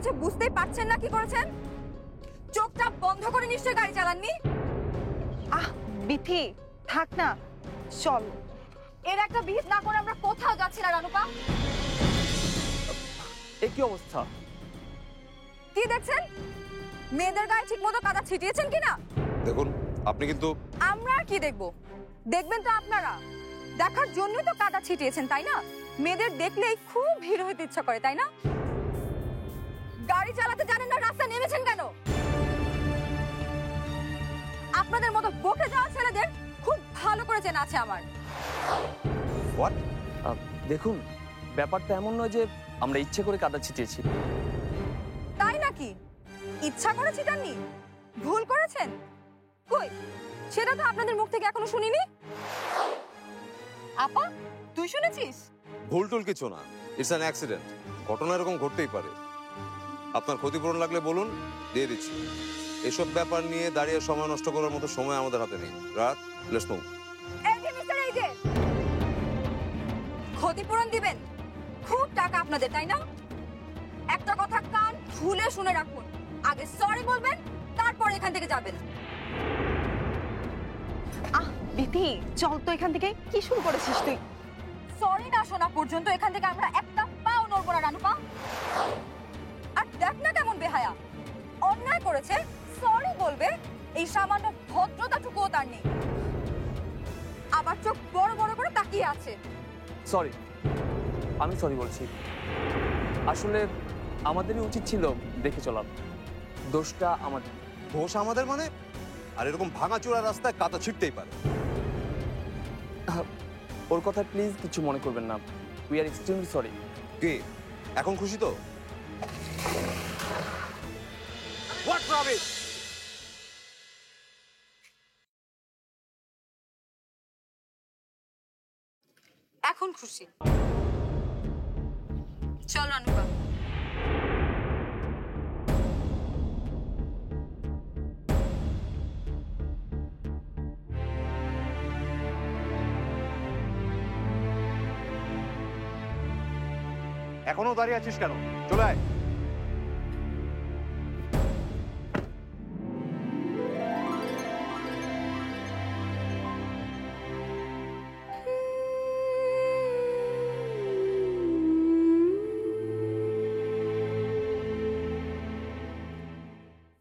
হচ্ছে বুঝতেই পারছেন না কি করেছেন? চোখটা বন্ধ করে নিশ্চয়ই গাড়ি চালাননি। বিথি থাক না, চল। এর একটা বিহিত না করে আমরা কোথাও যাচ্ছি না রানুপা। এ কি অবস্থা? কি দেখছেন? মেয়েদের গায়ে ঠিক মতো কাদা ছিটিয়েছেন কিনা দেখুন, আপনি কিন্তু আমরা আর কি দেখবো? দেখবেন তো আপনারা, দেখার জন্যই তো কাদা ছিটিয়েছেন তাই না? মেয়েদের দেখলেই খুব ভিড় হইতে ইচ্ছা করে তাই না? গাড়ি চালাতে জানেন না, রাস্তায় নেমেছেন কেন? আপনাদের মতো বকে যাওয়া ছেলেদের খুব ভালো করে চেনা আছে আমার। হোয়াট? দেখুন, ব্যাপারটা এমন নয় যে আমরা ইচ্ছে করে কাদা ছিটিয়েছি। তাই নাকি? ইচ্ছা করে ছিটাননি, ভুল করেছেন? কই, সেটা তো আপনাদের মুখ থেকে এখনো শুনিনি। আপা, তুই শুনেছিস? ভুল টুল কিছু না, ইটস অ্যান অ্যাক্সিডেন্ট। ঘটনা এরকম ঘটতেই পারে। আপনার ক্ষতিপূরণ লাগলে বলুন, দিয়ে দিচ্ছি। এসব ব্যাপার নিয়ে দাঁড়িয়ে সময় নষ্ট করার মতো সময় আমাদের হাতে নেই। রাত, লেটস মুভ। এই যে মিস্টার, এই যে ক্ষতিপূরণ দিবেন, খুব টাকা আপনাদের তাই না? একটা কথা কান খুলে শুনে রাখুন, আগে সরি বলবেন, তারপর এখান থেকে যাবেন। বিথি চল তো এখান থেকে। কি শুরু করেছিস তুই? সরি না শোনা পর্যন্ত এখান থেকে আমরা একটা পাও নড়বো না রানুপা। আর দেখ না কেমন বেহায়া, অন্যায় করেছে সরি বলবে, এই সামান্য ভদ্রতাটুকুও তার নেই। আবার চোখ বড় বড় করে তাকিয়ে আছে। সরি, আমি সরি বলছি। আসলে আমাদেরই উচিত ছিল দেখে চলা। দোষটা আমাদের। দোষ আমাদের মানে? আর এরকম ভাঙাচোরা রাস্তায় কাদা ছিটতেই পারে। ওর কথা প্লিজ কিছু মনে করবেন না। We are extremely sorry. কে এখন খুশি তো? What rubbish! এখন খুশি? চল রানুপা। এখনো দাঁড়িয়ে আছিস কেন? চলে আয়।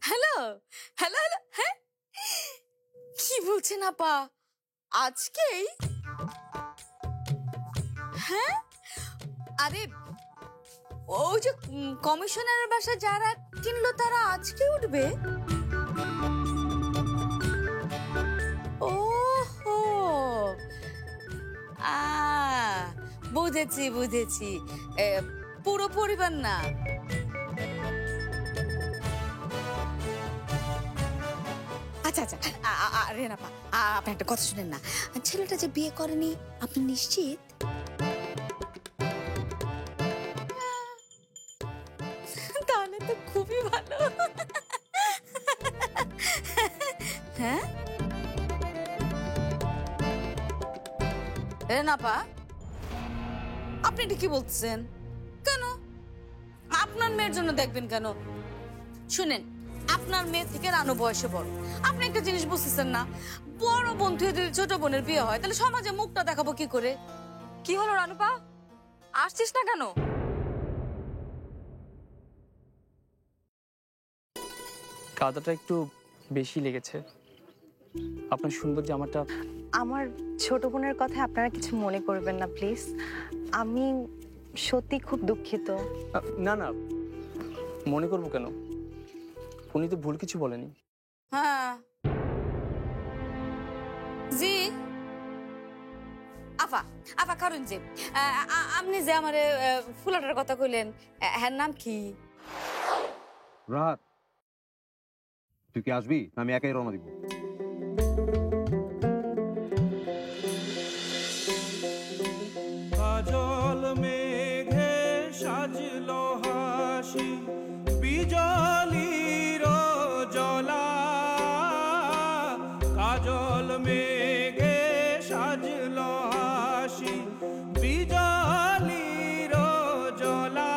হ্যালো হ্যালো হ্যালো, হ্যাঁ কি বলছেন আপা? আজকেই? হ্যাঁ, আরে ওই যে কমিশনারের বাসা যারা কিনলো তারা আজকে উঠবে। ওহো, বুঝেছি বুঝেছি, পুরো পরিবার না। আচ্ছা আচ্ছা, রেনাপা আপনি একটা কথা শুনেন না, ছেলেটা যে বিয়ে করেনি আপনি নিশ্চিত? তাহলে তো খুবই ভালো। হ্যাঁ রেনাপা, আপনি এটা কি বলছেন? কেন আপনার মেয়ের জন্য দেখবেন কেন? শুনেন, আপনার মেয়ে থেকে রানু বয়সে বড়। আপনি একটা জিনিস বুঝতেছেন না, বড় বোন থেকে যদি ছোট বোনের বিয়ে হয় তাহলে সমাজে মুখটা দেখাবো কি করে? কি হলো রানুপা, আসছিস না কেন? কাদাটা একটু বেশি লেগেছে। আপনার সুন্দর জামাটা। আমার ছোট বোনের কথা আপনারা কিছু মনে করবেন না প্লিজ। আমি সত্যি খুব দুঃখিত। না না, মনে করবো কেন? উনি তো ভুল কিছু বলেনি। হ্যাঁ জি আফা, আফা কারণ যে আপনি যে আমার ফুলাটার কথা কইলেন, হ্যাঁ নাম কি? রাত, তুই কি আসবি? আমি একাই রওনা দিব। কাজল মেঘে সাজলো হাসি, বিজলির জ্বলা। কাজল মেঘে সাজলো হাসি, বিজলির জ্বলা।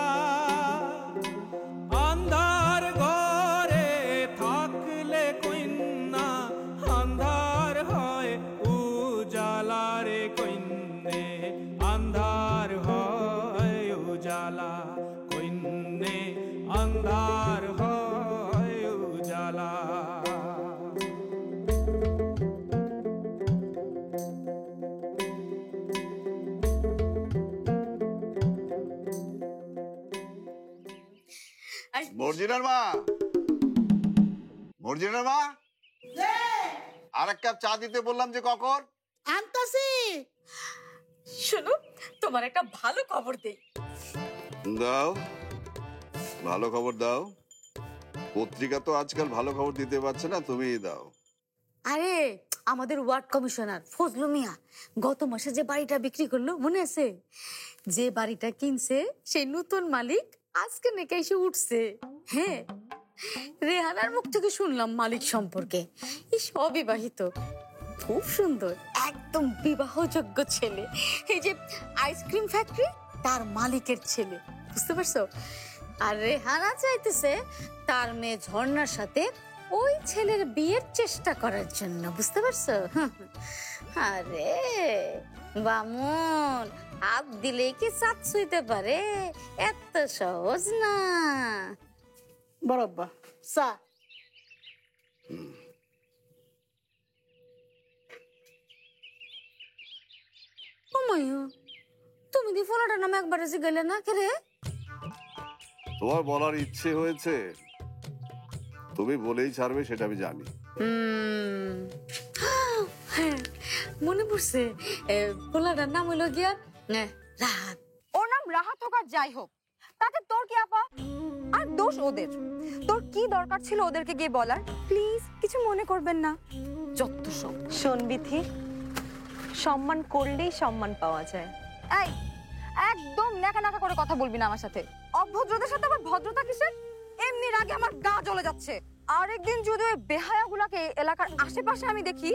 কইন্নে আন্ধার হয় উজালা। মর্জিনার মা, মর্জিনার মা, আর এক কাপ চা দিতে বললাম যে কখন? আনতাছি। শোনো, তোমার একটা ভালো খবর দেই। দাও, ভালো খবর দাও। পত্রিকা তো আজকাল ভালো খবর দিতে পারছে না, তুমিই দাও। আরে আমাদের ওয়ার্ড কমিশনার ফজলু মিয়া গত মাসে যে বাড়িটা বিক্রি করলো মনে আছে? যে বাড়িটা কিনছে সেই নতুন মালিক আজকে নাকি এসে উঠছে। হ্যাঁ, রেহানার মুখ থেকে শুনলাম মালিক সম্পর্কে। এই অবিবাহিত, খুব সুন্দর, একদম বিবাহযোগ্য ছেলে। এই যে আইসক্রিম ফ্যাক্টরি তার মালিকের ছেলে, বুঝতে পারছো? আর রেহানা চাইতেছে তার মেয়ে ঝর্ণার সাথে ওই ছেলের বিয়ের চেষ্টা করার জন্য, বুঝতে পারছো? আরে বামুন, হাত দিলেই কি চাঁদ ছুঁইতে পারে? এত সহজ না। বরাব্বা চা। ও মাইয়া, তুমি দি ফোলাটার নাম একবারে জিগাইলে না কে রে? তোমার বলার ইচ্ছে হয়েছে, তুমি বলেই ছাড়বে সেটা আমি জানি। হ্যাঁ, মনে পড়ছে, ফোলাটার নাম হলো গিয়া রাহাত। ওর নাম রাহাত হোক আর যাই হোক, তাতে তোর কি আপা? আর দোষ ওদের। তোর কি দরকার ছিল ওদেরকে গিয়ে বলার? প্লিজ কিছু মনে করবেন না। যত সব। শোন বিথি, সম্মান করলেই সম্মান পাওয়া যায়। এই, একদম নাকা নাকা করে কথা বলবি না আমার সাথে। অভদ্রদের সাথে আবার ভদ্রতা কিসের? এমনি রাগে আমার গা জ্বলে যাচ্ছে। আরেকদিন যদি ওই বেহায়াগুলাকে এলাকার আশেপাশে আমি দেখি,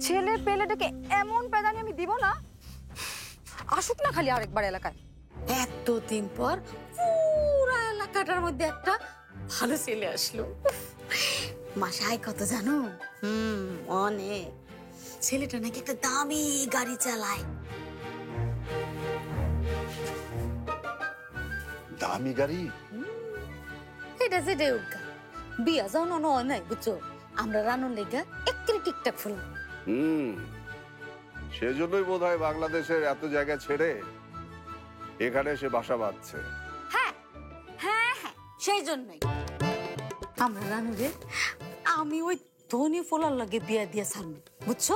ছেলে পেলেটাকে এমন পেদানি আমি দিব না। আসুক না খালি আরেকবার এলাকায়। এতদিন পর পুরো এলাকাটার মধ্যে একটা ভালো ছেলে আসলো। মাসায় কত জানো? অনেক। ছেলেটা নাকি একটা দামি গাড়ি চালায়। দামি গাড়ি? এটা যে দেউকা বিয়া যাও না নাই, বুঝছো? আমরা রানুর লেগা একেবারে টিকটাক ফুল। সেজন্যই বোধহয় বাংলাদেশের এত জায়গা ছেড়ে এখানে এসে বাসা বাঁধছে। হ্যাঁ হ্যাঁ হ্যাঁ, সেই জন্যই আমরা রানুরে আমি ওই ধনী ফোলার লাগে বিয়া দিয়ে ছাড়বো, বুঝছো?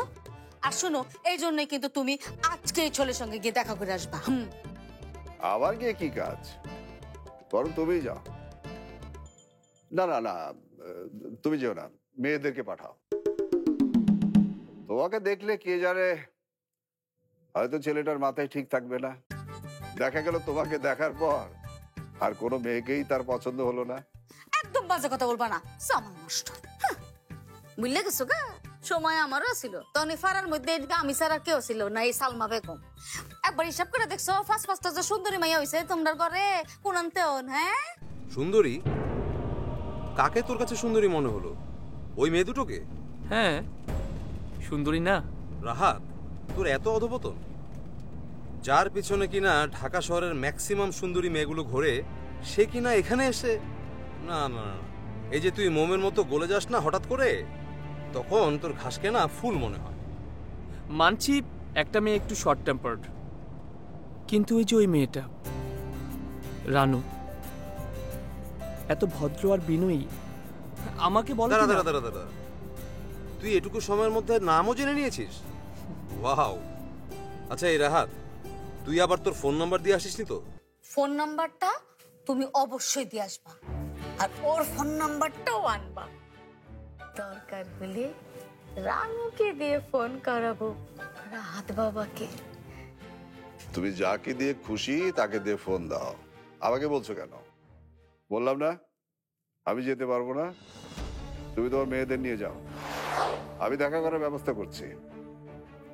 আর শোনো, এই জন্যই কিন্তু তুমি আজকে এই ছেলের সঙ্গে গিয়ে দেখা করে আসবা। আবার গিয়ে কি কাজ? বরং তুমি যাও। না না না, তুমি যেও না, মেয়েদেরকে পাঠাও। তোমাকে দেখলে কে জানে, হয়তো ছেলেটার মাথায় ঠিক থাকবে না। দেখা গেল তোমাকে দেখার পর আর কোনো মেয়েকেই তার পছন্দ হলো না। একদম বাজে কথা বলবা না, সামান নষ্ট। বুঝলে গেছো গা, সময় আমারও ছিল। তখন ফারার মধ্যে আমি ছাড়া কেউ ছিল না, এই সালমা বেগম। একবার হিসাব করে দেখছো, ফার্স্ট ফার্স্ট যে সুন্দরী মাইয়া হয়েছে তোমরা ঘরে কোন আনতেন? হ্যাঁ, সুন্দরী? কাকে তোর কাছে সুন্দরী মনে হলো? ওই মেয়ে দুটোকে? হ্যাঁ, সুন্দরী না? রাহাত, তোর এত অধপতন? যার পিছনে কিনা ঢাকা শহরের ম্যাক্সিমাম সুন্দরী মেয়েগুলো ঘোরে, সে কিনা এখানে এসে? না না না, এই যে তুই মোমের মতো গলে যাস না হঠাৎ করে, তখন তোর ঘাসকে না ফুল মনে হয়। মানছি একটা মেয়ে একটু শর্ট টেম্পার্ড, কিন্তু ওই যে ওই মেয়েটা রানু, এত ভদ্র আর বিনয়ী। আমাকে বল। দাঁড়া দাঁড়া দাঁড়া দাঁড়া, তুই এটুকু সময়ের মধ্যে নামও জেনে নিয়েছিস? ওয়াও। আচ্ছা এই রাহাত, তুই আবার তোর ফোন নাম্বার দিয়ে আসিসনি তো? ফোন নাম্বারটা তুমি অবশ্যই দিয়ে আসবা, আর ওর ফোন নাম্বারটাও আনবা। দরকার হলে রানুকে দিয়ে ফোন করাবো, রাহাত বাবাকে। তুমি যাকে দিয়ে খুশি তাকে দিয়ে ফোন দাও। আমাকে বলছো কেন? বললাম না আমি যেতে পারবো না, তুমি তোমার মেয়েদের নিয়ে যাও, আমি দেখা করার ব্যবস্থা করছি।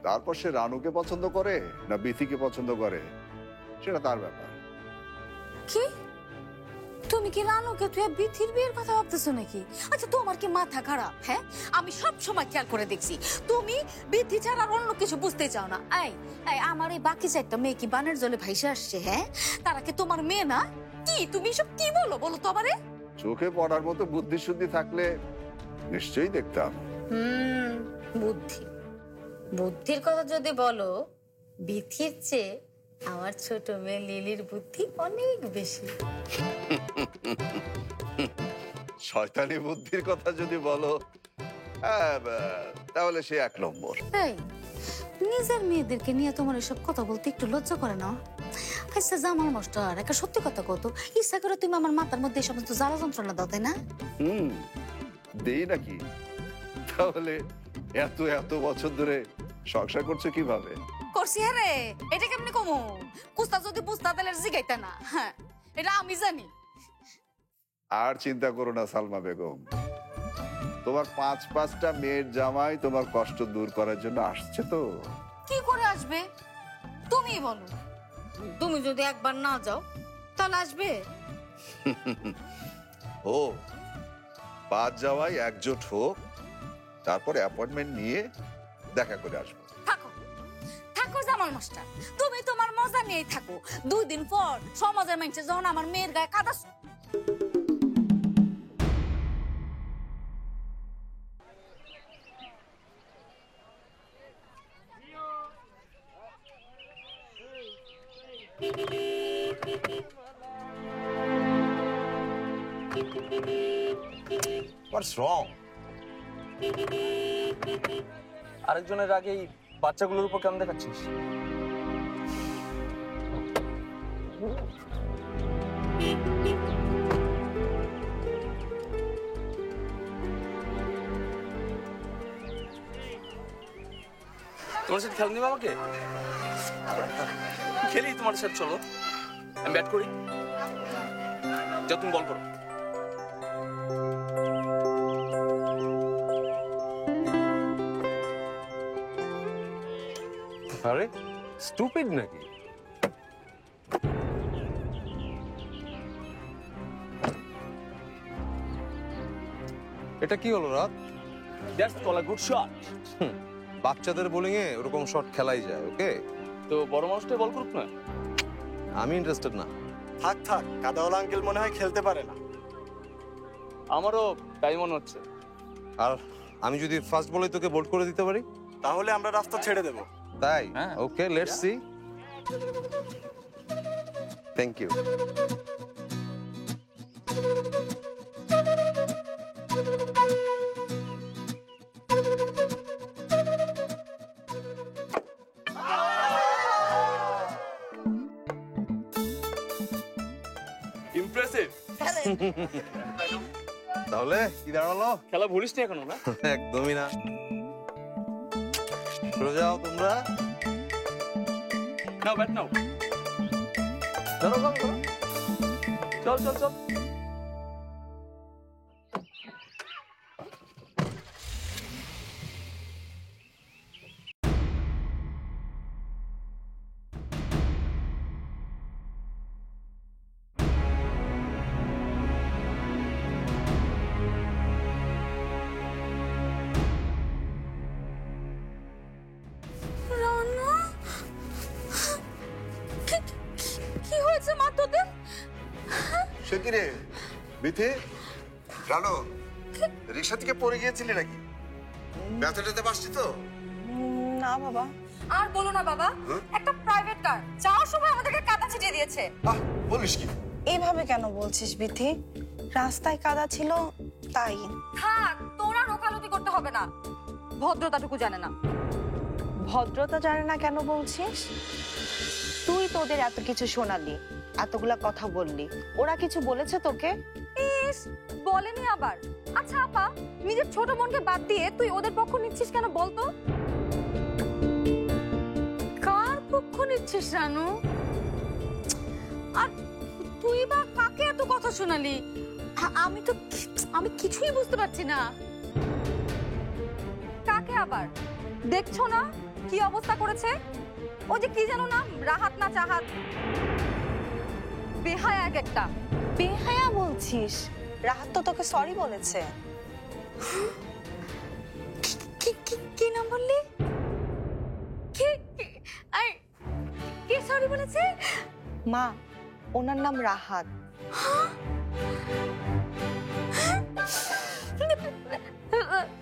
তারপর সে রানুকে পছন্দ করে না বিথিকে পছন্দ করে সেটা তার ব্যাপার। কি তুমি কি রানুকে তুই বিথির বিয়ের কথা ভাবতেছো নাকি? আচ্ছা তোমার কি মাথা খারাপ? হ্যাঁ, আমি সব সময় খেয়াল করে দেখছি তুমি বিথি ছাড়া আর অন্য কিছু বুঝতে চাও না। এই আমার এই বাকি চারটা মেয়ে কি বানের জলে ভাইসে আসছে? হ্যাঁ, তারা কি তোমার মেয়ে না? তুমি সব কি বলো বলো তো আমারে? চোখে পড়ার মতো বুদ্ধি শুদ্ধি থাকলে নিশ্চয়ই দেখতাম। বুদ্ধি, বুদ্ধির কথা যদি বলো, বিথির চেয়ে আমার ছোট মেয়ে লিলির বুদ্ধি অনেক বেশি। শয়তানি বুদ্ধির কথা যদি বলো, তাহলে সে 1 নম্বর। তাই নিজের মেয়েদেরকে নিয়ে তোমার এসব কথা বলতে একটু লজ্জা করে না? আচ্ছা জামাল মাস্টার, একটা সত্যি কথা কত, ইচ্ছা করে তুমি আমার মাথার মধ্যে এই সমস্ত জ্বালা যন্ত্রণা দাও, তাই না? দেই নাকি? তাহলে এত এত বছর ধরে সংসার করছো কিভাবে? করছি হ্যাঁ রে, এটা কেমনি কমু? কুস্তা যদি বুঝতা তাহলে জিগাইতা না। হ্যাঁ, এটা আমি জানি। আর চিন্তা করো না সালমা বেগম, তোমার 5-5টা মেয়ের জামাই তোমার কষ্ট দূর করার জন্য আসছে তো। কি করে আসবে তুমি বলো? তুমি যদি একবার না যাও তাহলে আসবে? ও 5 জামাই একজোট হোক, তারপরে অ্যাপয়েন্টমেন্ট নিয়ে দেখা করে আসবো। থাকো থাকো জামাল মাস্টার, তুমি তোমার মজা নিয়েই থাকো। 2 দিন পর সমাজের মানুষে যখন আমার মেয়ের গায়ে কাদা What's wrong? আরেকজনের আগেই বাচ্চাগুলোর উপর কেমন দেখাচ্ছিস? তোমার সাথে খেল নিবা আমাকে? খেলি তোমার সাথে, চলো আমি ব্যাট করি, যা তুমি বল করো। আরে স্টুপিড নাকি? এটা কি হলো রাত? That's call a good shot. বাচ্চাদের বোলিং এ ওরকম শট খেলাই যায়, ওকে? তো বড় মানুষটাই বল করুক না। আমি ইন্টারেস্টেড না। থাক থাক, কাদাওয়ালা আঙ্কেল মনে হয় খেলতে পারে না। আমারও তাই মনে হচ্ছে। আর আমি যদি ফার্স্ট বলে তোকে বোল্ড করে দিতে পারি, তাহলে আমরা রাস্তা ছেড়ে দেব। তাই? হ্যাঁ। Okay, let's see. Thank you. Impressive. তাহলে কি দাঁড়ালো? খেলা ভুলিস নি এখনো না? একদমই না। সরে যাও তোমরা। নাও ব্যাট নাও। ধরো ধরো ধরো। চল চল চল। রানু, কি হয়েছে মা তোদের? সে কি রে বিথি? রানো, রিক্সা থেকে পড়ে গিয়েছিলি নাকি? ব্যথাটাতে পারছি তো? না বাবা। আর বলো না বাবা, একটা প্রাইভেট কার যাওয়ার সময় আমাদেরকে কাদা ছিটিয়ে দিয়েছে। বলিস কি? এইভাবে কেন বলছিস বিথি? রাস্তায় কাদা ছিল তাই। থাক, তোরা ওকালতি করতে হবে না, ভদ্রতাটুকু জানে না। ভদ্রতা জানে না কেন বলছিস? তুই তোদের এত কিছু শোনালি, এতগুলা কথা বললি, ওরা কিছু বলেছে তোকে? ইস, বলেনি আবার। আচ্ছা আপা, নিজের ছোট বোনকে বাদ দিয়ে তুই ওদের পক্ষ নিচ্ছিস কেন বলতো? কার পক্ষ নিচ্ছিস রানু? আর তুই বা কাকে এত কথা শোনালি? আমি কিছুই বুঝতে পারছি না। কাকে আবার? দেখছো না কি অবস্থা করেছে? ও যে কি জানো না, রাহাত না চাহাত, বেহায়া এক একটা। বেহায়া বলছিস? রাহাত তো তোকে সরি বলেছে। কি নাম বললি? কে সরি বলেছে? মা, ওনার নাম রাহাত।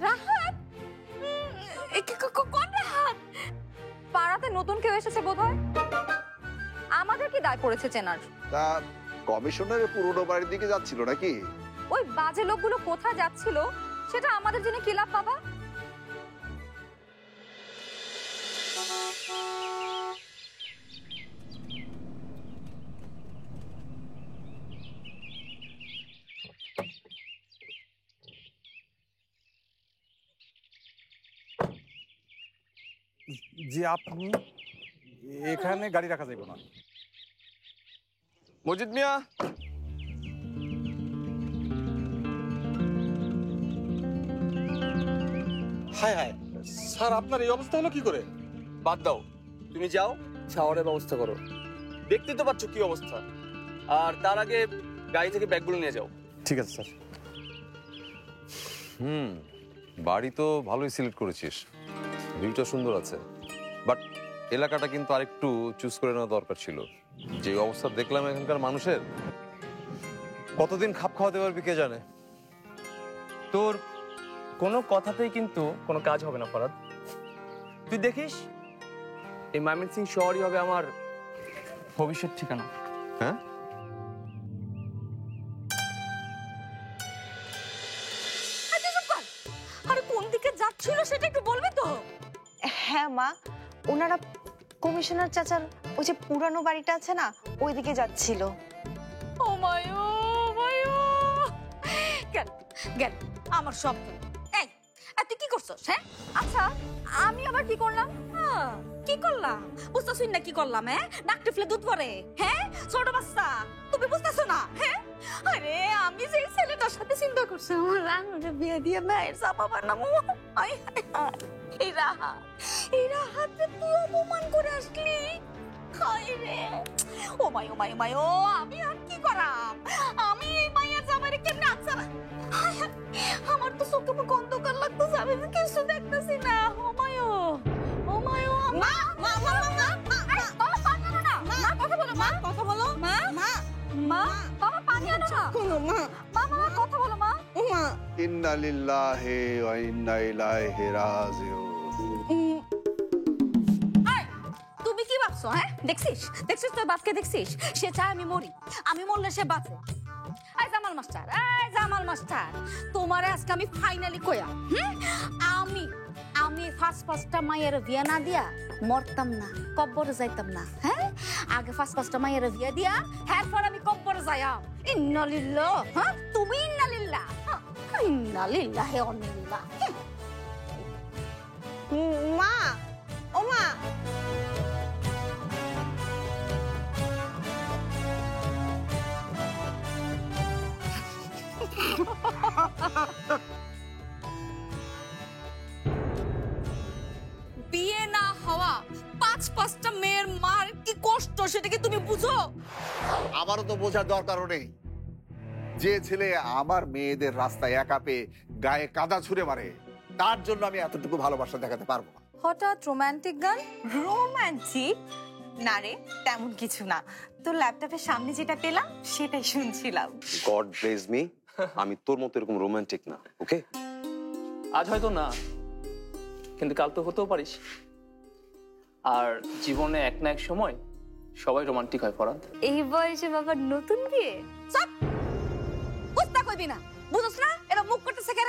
রাহাত? কোন রাহাত? পাড়াতে নতুন কেউ এসেছে বোধহয়। আমাদের কি দায় পড়েছে চেনার? তা কমিশনারের পুরোনো বাড়ির দিকে যাচ্ছিল নাকি? ওই বাজে লোকগুলো কোথায় যাচ্ছিল সেটা আমাদের জন্য কি লাভ বাবা? জি আপনি এখানে গাড়ি রাখা যাবে না। মজিদ মিয়া, হায় হায় স্যার, আপনার এই অবস্থা হলো কি করে? বাদ দাও, তুমি যাও শাওয়ারের ব্যবস্থা করো। দেখতে তো পাচ্ছ কি অবস্থা। আর তার আগে গাড়ি থেকে ব্যাগগুলো নিয়ে যাও। ঠিক আছে স্যার। বাড়ি তো ভালোই সিলেক্ট করেছিস, ভিউটা সুন্দর আছে, বাট এলাকাটা কিন্তু আরেকটু চুজ করে নেওয়া দরকার ছিল। যে অবস্থা দেখলাম এখানকার মানুষের, কতদিন খাপ খাওয়াতে পারবি কে জানে। তোর কোনো কথাতেই কিন্তু কোনো কাজ হবে না ফরাদ। তুই দেখিস এই ময়মনসিং শহরই হবে আমার ভবিষ্যৎ ঠিকানা। হ্যাঁ, আরে কোন দিকে যাচ্ছিল সেটা একটু বলবি তো? হ্যাঁ মা, ওনারা কমিশনার চাচার ওই যে পুরানো বাড়িটা আছে না, ওইদিকে যাচ্ছিল। ও মায়ো মায়ো, গেল গেল আমার স্বপ্ন। এই আর তুই কি করছস? হ্যাঁ আচ্ছা, আমি আবার কি করলাম? কি করলাম বুঝতেছুই না? কি করলাম? হ্যাঁ নাক টিপলে দুধ পড়ে? হ্যাঁ ছোট বাচ্চা, তুমি বুঝতেছো না? হ্যাঁ আরে আমি যে ছেলেটার সাথে চিন্তা করছি, আমার রানুরে বিয়ে দিয়ে মায়ের চাপা বানাবো। এই রাহাতে তুই অপমান করে আসলি। হায় রে, ও মাই ও মাই ও মাই, ও আমি আর কি করাম? আমি এই মায়ের জামাইরে কেমনে আছাড়া, আমার তো চোখে মুখ অন্ধকার লাগতেছে, আমি তো কিছু দেখতেছি না। ও মায়ো ও মায়ো, মা মা মা মা কথা বলো মা, মা, বাবা পানি আনো না। মা মা কথা বলো মা। মা ইন্না লিল্লাহি ওয়া ইন্না ইলাইহি রাজিউন। তুমি কি ভাবছো? হ্যাঁ দেখছিস দেখছিস তোর বাপকে দেখছিস? সে চায় আমি মরি, আমি মরলে সে বাঁচে। এই জামাল মাস্টার, এই জামাল মাস্টার, তোমারে আজকে আমি ফাইনালি কইয়া, আমি ফার্স্টটা মায়ের বিয়া না দিয়া মরতাম না, কব্বরে যাইতাম না। হ্যাঁ আগে ফার্স্টটা মায়ের বিয়া দিয়া এরপর আমি কব্বরে যাইয়াম। ইন্না লিল্লাহ, হ্যাঁ তুমি ইন্না লিল্লাহ, ইন্না লিল্লাহ হে অন্নিল্লাহ। মা, ও মা, বিয়ে না হওয়া পাঁচটা মেয়ের মার কি কষ্ট সেটা কি তুমি বুঝো? আমারও তো বোঝার দরকারও নেই। যে ছেলে আমার মেয়েদের রাস্তায় একা পেয়ে গায়ে কাদা ছুঁড়ে মারে, তার জন্য আমি এতটুকু ভালোবাসা দেখাতে পারবো না। হঠাৎ রোমান্টিক গান? রোমান্টিক না রে, তেমন কিছু না। তোর ল্যাপটপের সামনে যেটা পেলাম সেটাই শুনছিলাম। গড ব্লেস মি, আমি তোর মতো এরকম রোমান্টিক না, ওকে? আজ হয়তো না, কিন্তু কাল তো হতেও পারিস। আর জীবনে এক না এক সময় সবাই রোমান্টিক হয় ফরাদ। এই বয়সে বাবার নতুন বিয়ে? চুপ, বুঝতে কইবি না, বুঝছ না? এরা মুখ করতেছে কেন?